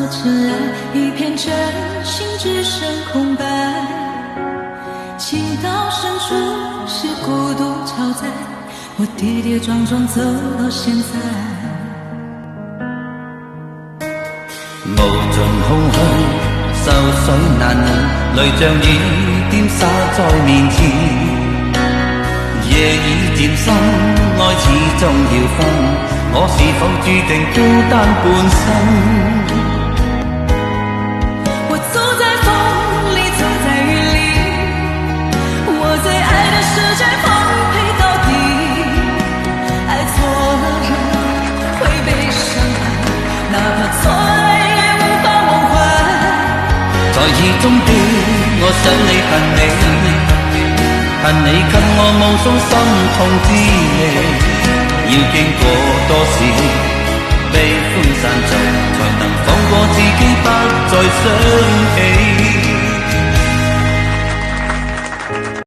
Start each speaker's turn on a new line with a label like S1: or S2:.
S1: 尘埃，一片真心只剩空白。情到深处是孤独超载，我跌跌撞撞走到现在。
S2: 無盡空虛，愁緒難眠，淚像雨點灑在面前。夜已漸深，愛始終要分，我是否注定孤單半生？
S1: 我走在風裡，走在雨裡，我最愛的世界奉陪到底。愛錯了人會被傷害，哪怕錯愛也無法忘懷。
S2: 在意中的我想你恨你，恨你給我無數心痛之味，要經過多少悲歡散聚，才能放過自己不再想起。